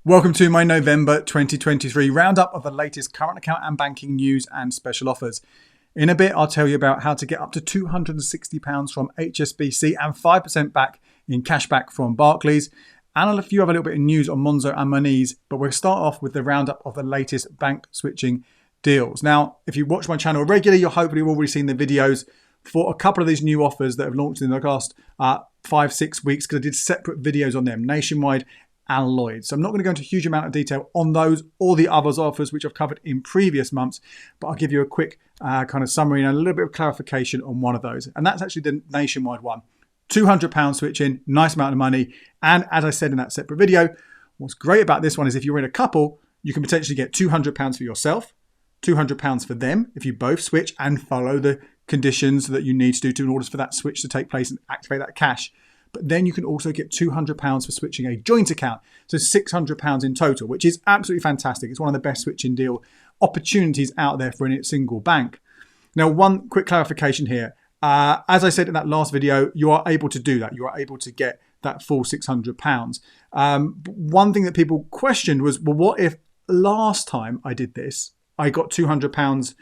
Welcome to my November 2023 roundup of the latest current account and banking news and special offers. In a bit, I'll tell you about how to get up to £260 from HSBC and 5% back in cashback from Barclays, and a few other little bit of news on Monzo and Monese, but we'll start off with the roundup of the latest bank switching deals. Now, if you watch my channel regularly, you'll hopefully have already seen the videos for a couple of these new offers that have launched in the last 5-6 weeks, because I did separate videos on them, Nationwide and Lloyds. So I'm not going to go into a huge amount of detail on those or the others offers which I've covered in previous months, but I'll give you a quick kind of summary and a little bit of clarification on one of those. And that's actually the Nationwide one. £200 switch in, nice amount of money. And as I said in that separate video, what's great about this one is if you're in a couple, you can potentially get £200 for yourself, £200 for them if you both switch and follow the conditions that you need to do in order for that switch to take place and activate that cash. But then you can also get £200 for switching a joint account. So £600 in total, which is absolutely fantastic. It's one of the best switching deal opportunities out there for any single bank. Now, one quick clarification here. As I said in that last video, you are able to do that. You are able to get that full £600. One thing that people questioned was, well, what if last time I did this, I got £200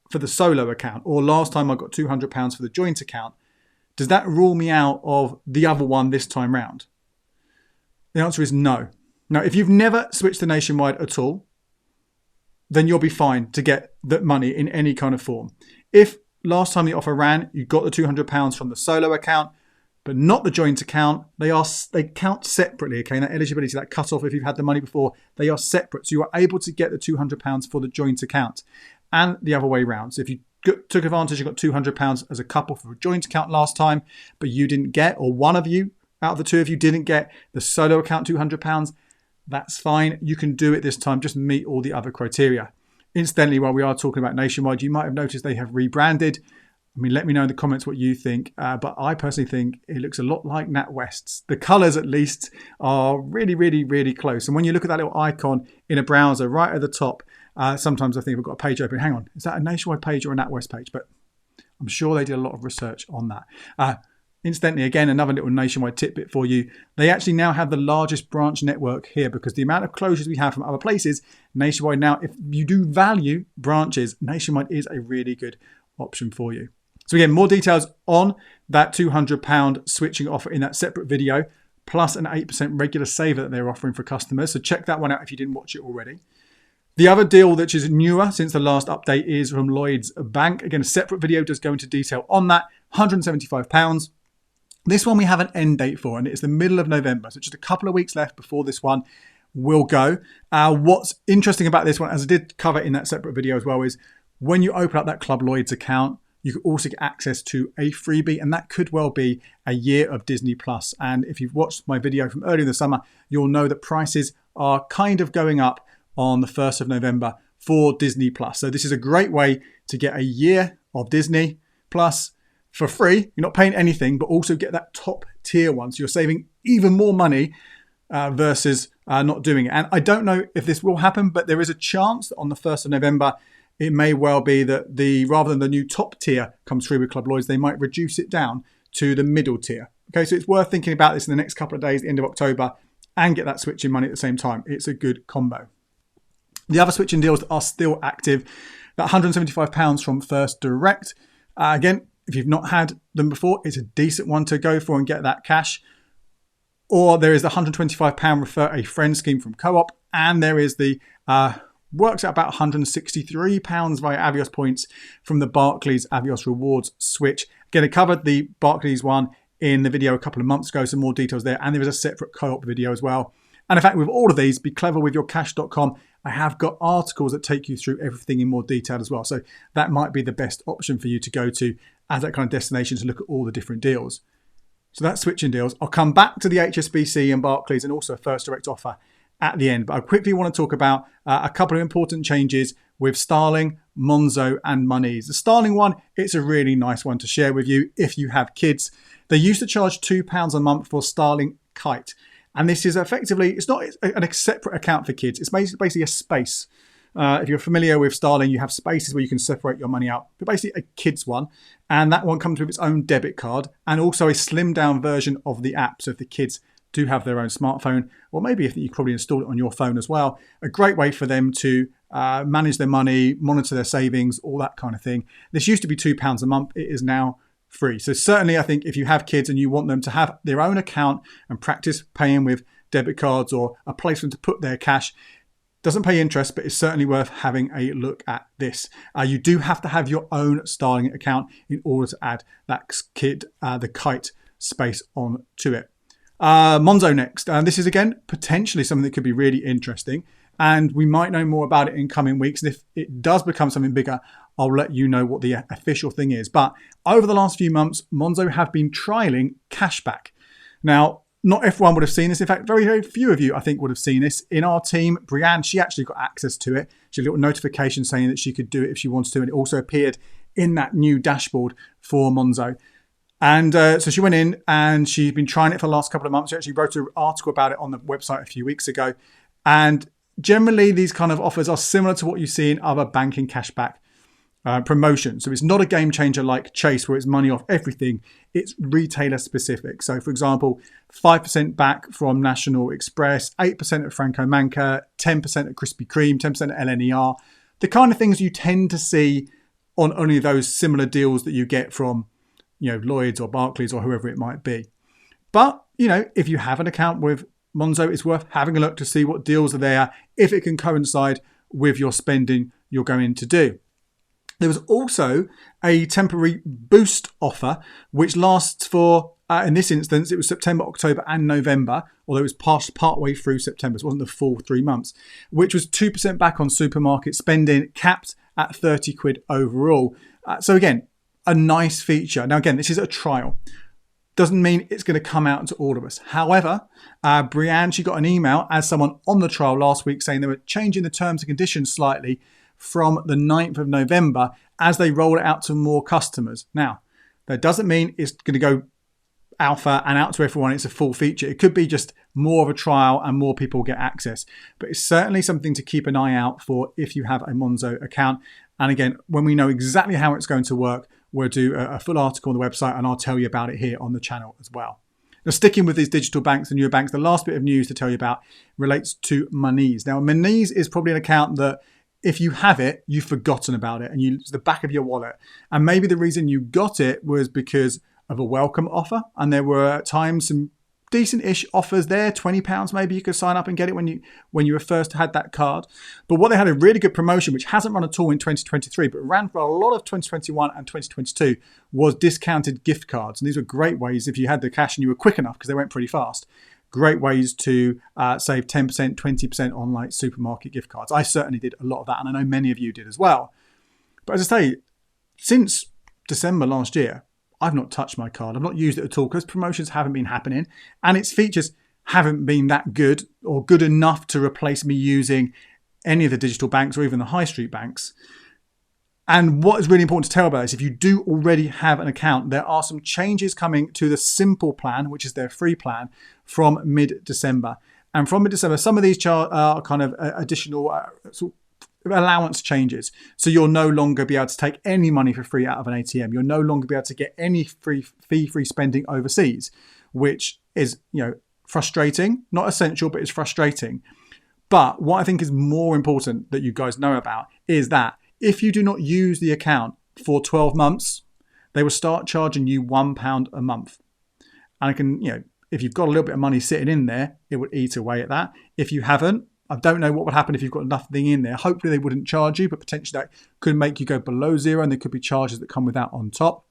for the solo account, or last time I got £200 for the joint account? Does that rule me out of the other one this time round? The answer is no. Now, if you've never switched to Nationwide at all, then you'll be fine to get that money in any kind of form. If last time the offer ran, you got the £200 from the solo account, but not the joint account, they count separately, okay? And that eligibility, that cut-off, if you've had the money before, they are separate. So you are able to get the £200 for the joint account and the other way around. So if you took advantage, you got £200 as a couple for a joint account last time, but you didn't get, or one of you out of the two of you didn't get the solo account £200, that's fine. You can do it this time, just meet all the other criteria. Incidentally, while we are talking about Nationwide, you might have noticed they have rebranded. I mean, let me know in the comments what you think, but I personally think it looks a lot like NatWest's. The colours, at least, are really, really, really close. And when you look at that little icon in a browser right at the top, sometimes I think I've got a page open. Hang on, is that a Nationwide page or a NatWest page? But I'm sure they did a lot of research on that. Incidentally, again, another little Nationwide tidbit for you. They actually now have the largest branch network here, because the amount of closures we have from other places, Nationwide now, if you do value branches, Nationwide is a really good option for you. So again, more details on that £200 switching offer in that separate video, plus an 8% regular saver that they're offering for customers. So check that one out if you didn't watch it already. The other deal that is newer since the last update is from Lloyds Bank. Again, a separate video does go into detail on that, £175. This one we have an end date for, and it's the middle of November. So just a couple of weeks left before this one will go. What's interesting about this one, as I did cover in that separate video as well, is when you open up that Club Lloyds account, you can also get access to a freebie, and that could well be a year of Disney Plus. And if you've watched my video from earlier in the summer, you'll know that prices are kind of going up on the 1st of November for Disney Plus. So this is a great way to get a year of Disney Plus for free. You're not paying anything, but also get that top tier one. So you're saving even more money versus not doing it. And I don't know if this will happen, but there is a chance that on the 1st of November, it may well be that rather than the new top tier comes through with Club Lloyds, they might reduce it down to the middle tier. Okay, so it's worth thinking about this in the next couple of days, the end of October, and get that switching money at the same time. It's a good combo. The other switching deals that are still active, that £175 from First Direct. Again, if you've not had them before, it's a decent one to go for and get that cash. Or there is the £125 refer a friend scheme from Co-op, and there is the works out about £163 via Avios points from the Barclays Avios Rewards switch. Again, I covered the Barclays one in the video a couple of months ago, some more details there, and there is a separate Co-op video as well. And in fact, with all of these, be clever with your cash.com. I have got articles that take you through everything in more detail as well. So that might be the best option for you to go to as that kind of destination to look at all the different deals. So that's switching deals. I'll come back to the HSBC and Barclays and also a First Direct offer at the end. But I quickly want to talk about a couple of important changes with Starling, Monzo and Monese. The Starling one, it's a really nice one to share with you if you have kids. They used to charge £2 a month for Starling Kite. And this is effectively, it's not a separate account for kids. It's basically a space. If you're familiar with Starling, you have spaces where you can separate your money out. But basically a kids one. And that one comes with its own debit card and also a slimmed down version of the app. So if the kids do have their own smartphone, or maybe if you probably installed it on your phone as well, a great way for them to manage their money, monitor their savings, all that kind of thing. This used to be £2 a month. It is now free. So certainly I think if you have kids and you want them to have their own account and practice paying with debit cards or a place for them to put their cash, doesn't pay interest, but it's certainly worth having a look at this. You do have to have your own Starling account in order to add that the Kite space on to it. Monzo next. This is again potentially something that could be really interesting, and we might know more about it in coming weeks. And if it does become something bigger, I'll let you know what the official thing is. But over the last few months, Monzo have been trialing cashback. Now, not everyone would have seen this. In fact, very, very few of you, I think, would have seen this. In our team, Brianne, she actually got access to it. She had a little notification saying that she could do it if she wanted to. And it also appeared in that new dashboard for Monzo. And so she went in and she's been trying it for the last couple of months. She actually wrote an article about it on the website a few weeks ago. And generally, these kind of offers are similar to what you see in other banking cashback promotions. So it's not a game changer like Chase, where it's money off everything. It's retailer specific. So for example, 5% back from National Express, 8% at Franco Manca, 10% at Krispy Kreme, 10% at LNER. The kind of things you tend to see on only those similar deals that you get from, Lloyds or Barclays or whoever it might be. But, if you have an account with Monzo, it's worth having a look to see what deals are there, if it can coincide with your spending you're going to do. There was also a temporary boost offer, which lasts for, in this instance, it was September, October and November, although it was part way through September. So it wasn't the full 3 months, which was 2% back on supermarket spending, capped at 30 quid overall. So again, a nice feature. Now, again, this is a trial. Doesn't mean it's going to come out to all of us. However, Brianne, she got an email as someone on the trial last week saying they were changing the terms and conditions slightly from the 9th of November as they roll it out to more customers. Now, that doesn't mean it's going to go alpha and out to everyone. It's a full feature. It could be just more of a trial and more people get access. But it's certainly something to keep an eye out for if you have a Monzo account. And again, when we know exactly how it's going to work, we'll do a full article on the website and I'll tell you about it here on the channel as well. Now, sticking with these digital banks and newer banks, the last bit of news to tell you about relates to Monese. Now, Monese is probably an account that if you have it, you've forgotten about it and it's the back of your wallet. And maybe the reason you got it was because of a welcome offer. And there were at times some decent-ish offers there, £20 maybe you could sign up and get it when you were first had that card. But what they had a really good promotion, which hasn't run at all in 2023, but ran for a lot of 2021 and 2022, was discounted gift cards. And these were great ways, if you had the cash and you were quick enough, because they went pretty fast, great ways to save 10%, 20% on like supermarket gift cards. I certainly did a lot of that, and I know many of you did as well. But as I say, since December last year, I've not touched my card. I've not used it at all because promotions haven't been happening and its features haven't been that good or good enough to replace me using any of the digital banks or even the high street banks. And what is really important to tell about this, if you do already have an account, there are some changes coming to the Simple plan, which is their free plan, from mid-December. And from mid-December, some of these are kind of additional sort of allowance changes. So you'll no longer be able to take any money for free out of an ATM. You'll no longer be able to get any fee-free spending overseas, which is, frustrating, not essential, but it's frustrating. But what I think is more important that you guys know about is that if you do not use the account for 12 months, they will start charging you £1 a month. And I can, if you've got a little bit of money sitting in there, it would eat away at that. If you haven't, I don't know what would happen if you've got nothing in there. Hopefully they wouldn't charge you, but potentially that could make you go below zero and there could be charges that come with that on top.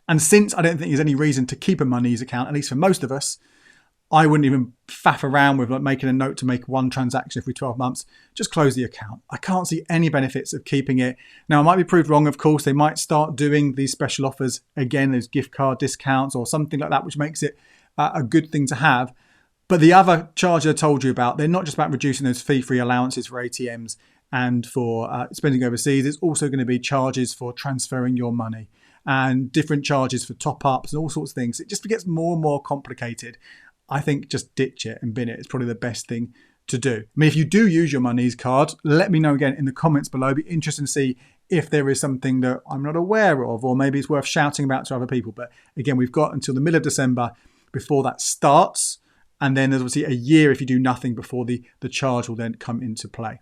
And since I don't think there's any reason to keep a Monese account, at least for most of us, I wouldn't even faff around with making a note to make one transaction every 12 months. Just close the account. I can't see any benefits of keeping it. Now, I might be proved wrong, of course. They might start doing these special offers again, those gift card discounts or something like that, which makes it a good thing to have. But the other charge I told you about, they're not just about reducing those fee-free allowances for ATMs and for spending overseas. It's also going to be charges for transferring your money and different charges for top-ups and all sorts of things. It just gets more and more complicated. I think just ditch it and bin it. It's probably the best thing to do. I mean, if you do use your Monese card, let me know again in the comments below. It'd be interesting to see if there is something that I'm not aware of, or maybe it's worth shouting about to other people. But again, we've got until the middle of December before that starts. And then there's obviously a year if you do nothing before the charge will then come into play.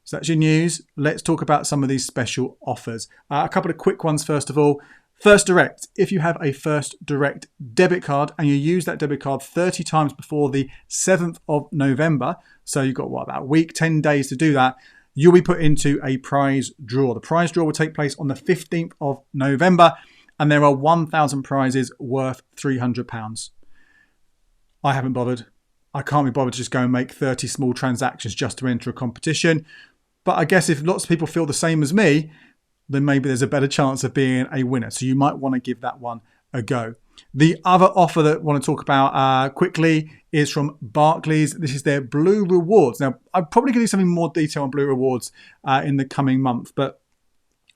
So that's your news. Let's talk about some of these special offers. A couple of quick ones first of all. First Direct. If you have a First Direct debit card and you use that debit card 30 times before the 7th of November, so you've got about a week, 10 days to do that, you'll be put into a prize draw. The prize draw will take place on the 15th of November and there are 1,000 prizes worth £300. I haven't bothered. I can't be bothered to just go and make 30 small transactions just to enter a competition. But I guess if lots of people feel the same as me, then maybe there's a better chance of being a winner. So you might want to give that one a go. The other offer that I want to talk about quickly is from Barclays. This is their Blue Rewards. Now, I'm probably going to do something more detail on Blue Rewards in the coming month, but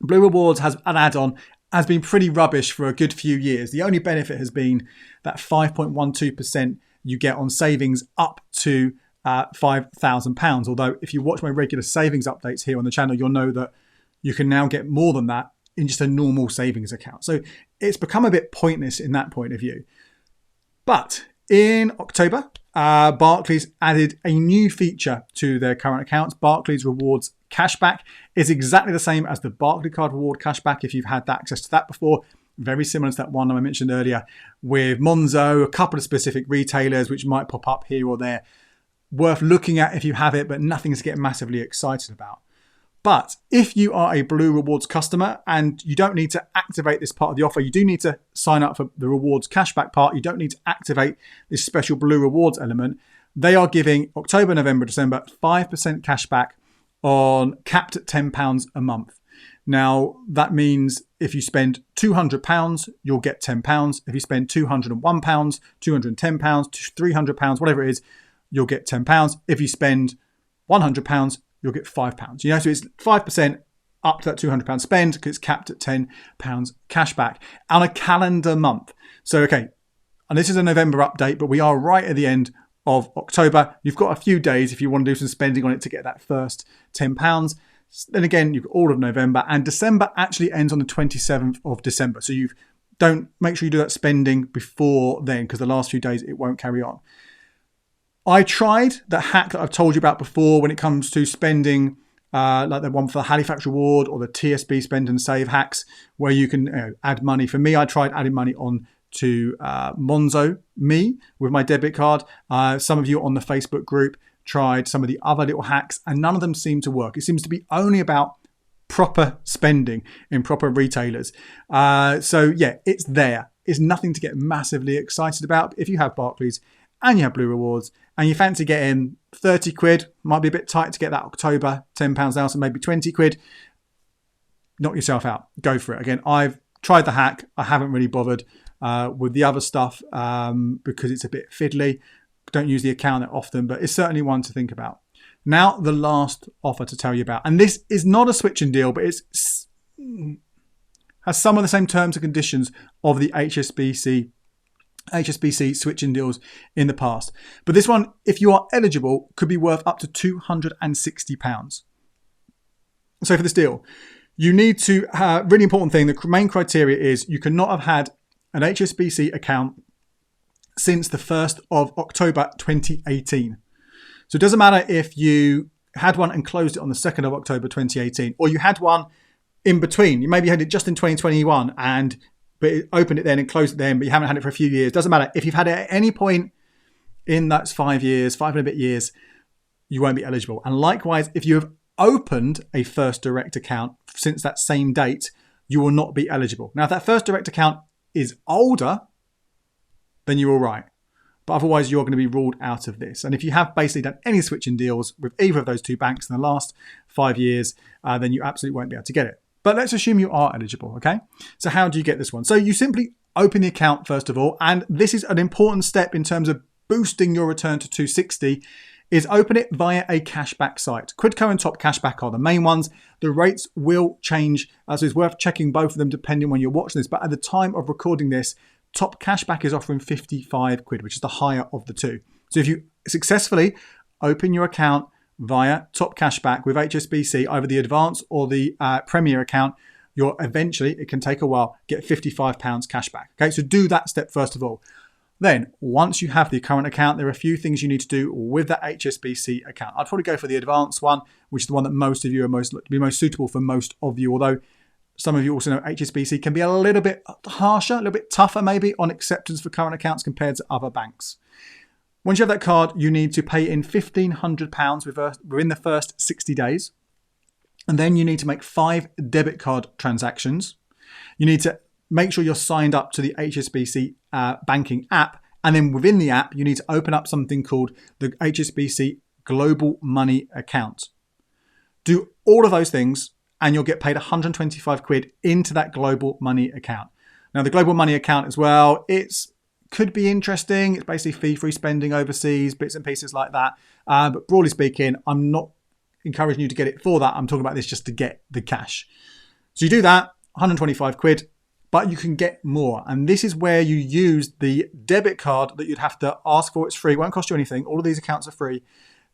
Blue Rewards has an add-on, has been pretty rubbish for a good few years. The only benefit has been that 5.12% you get on savings up to £5,000. Although if you watch my regular savings updates here on the channel, you'll know that you can now get more than that in just a normal savings account. So it's become a bit pointless in that point of view. But in October, Barclays added a new feature to their current accounts. Barclays Rewards Cashback is exactly the same as the Barclays Card Reward Cashback if you've had access to that before. Very similar to that one I mentioned earlier with Monzo, a couple of specific retailers which might pop up here or there. Worth looking at if you have it, but nothing to get massively excited about. But if you are a Blue Rewards customer and you don't need to activate this part of the offer, you do need to sign up for the Rewards Cashback part. You don't need to activate this special Blue Rewards element. They are giving October, November, December 5% cashback on capped at £10 a month. Now, that means if you spend £200, you'll get £10. If you spend £201, £210, £300, whatever it is, you'll get £10. If you spend £100, you'll get £5. You know, so it's 5% up to that £200 spend because it's capped at £10 cashback on a calendar month. So, okay, and this is a November update, but we are right at the end of October. You've got a few days if you want to do some spending on it to get that first £10. Then again, you've got all of November, and December actually ends on the 27th of December. So you don't make sure you do that spending before then because the last few days it won't carry on. I tried the hack that I've told you about before when it comes to spending, like the one for the Halifax reward or the TSB spend and save hacks, where you can add money. For me, I tried adding money on to Monzo Me with my debit card. Some of you on the Facebook group tried some of the other little hacks, and none of them seem to work. It seems to be only about proper spending in proper retailers. So yeah, it's there. It's nothing to get massively excited about. If you have Barclays and you have Blue Rewards and you fancy getting 30 quid, might be a bit tight to get that October £10 out, so maybe 20 quid, knock yourself out. Go for it. Again, I've tried the hack. I haven't really bothered with the other stuff because it's a bit fiddly. Don't use the account that often, but it's certainly one to think about. Now, the last offer to tell you about, and this is not a switching deal, but it's has some of the same terms and conditions of the HSBC switching deals in the past. But this one, if you are eligible, could be worth up to £260. So for this deal, you need to, really important thing, the main criteria is you cannot have had an HSBC account since the 1st of October 2018. So it doesn't matter if you had one and closed it on the 2nd of October 2018, or you had one in between. You maybe had it just in 2021 but opened it then and closed it then, but you haven't had it for a few years. Doesn't matter. If you've had it at any point in that's 5 years, 5 and a bit years, you won't be eligible. And likewise, if you have opened a First Direct account since that same date, you will not be eligible. Now, if that First Direct account is older, then you're all right. But otherwise, you're going to be ruled out of this. And if you have basically done any switching deals with either of those two banks in the last 5 years, then you absolutely won't be able to get it. But let's assume you are eligible, okay? So how do you get this one? So you simply open the account first of all, and this is an important step in terms of boosting your return to 260, is open it via a cashback site. Quidco and Top Cashback are the main ones. The rates will change, so it's worth checking both of them depending on when you're watching this. But at the time of recording this, Top Cashback is offering 55 quid, which is the higher of the two. So if you successfully open your account via Top Cashback with HSBC, either the Advance or the Premier account, you'll eventually, it can take a while, get £55 cashback. Okay, so do that step first of all. Then, once you have the current account, there are a few things you need to do with that HSBC account. I'd probably go for the advanced one, which is the one that most of you are most suitable for most of you, although some of you also know HSBC can be a little bit harsher, a little bit tougher maybe on acceptance for current accounts compared to other banks. Once you have that card, you need to pay in £1,500 within the first 60 days. And then you need to make 5 debit card transactions. You need to make sure you're signed up to the HSBC banking app. And then within the app, you need to open up something called the HSBC Global Money account. Do all of those things and you'll get paid 125 quid into that Global Money account. Now, the Global Money account as well, could be interesting. It's basically fee-free spending overseas, bits and pieces like that. But broadly speaking, I'm not encouraging you to get it for that. I'm talking about this just to get the cash. So you do that, 125 quid, but you can get more. And this is where you use the debit card that you'd have to ask for. It's free, won't cost you anything. All of these accounts are free.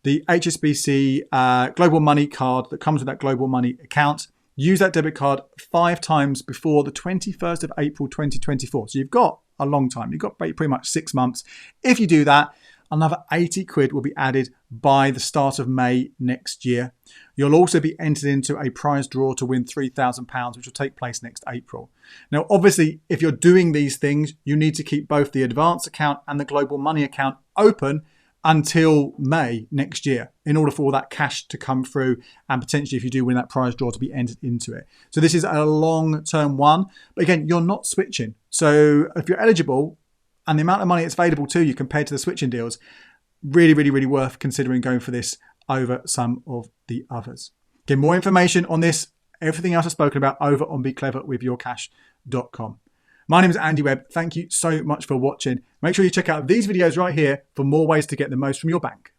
The HSBC Global Money card that comes with that Global Money account. Use that debit card 5 times before the 21st of April 2024. So you've got a long time. You've got pretty much 6 months. If you do that, another 80 quid will be added by the start of May next year. You'll also be entered into a prize draw to win £3,000, which will take place next April. Now, obviously, if you're doing these things, you need to keep both the advanced account and the Global Money account open until May next year in order for all that cash to come through and potentially, if you do win that prize draw, to be entered into it. So this is a long-term one. But again, you're not switching. So if you're eligible and the amount of money that's available to you compared to the switching deals, really, really, really worth considering going for this over some of the others. Get more information on this, everything else I've spoken about, over on becleverwithyourcash.com. My name is Andy Webb. Thank you so much for watching. Make sure you check out these videos right here for more ways to get the most from your bank.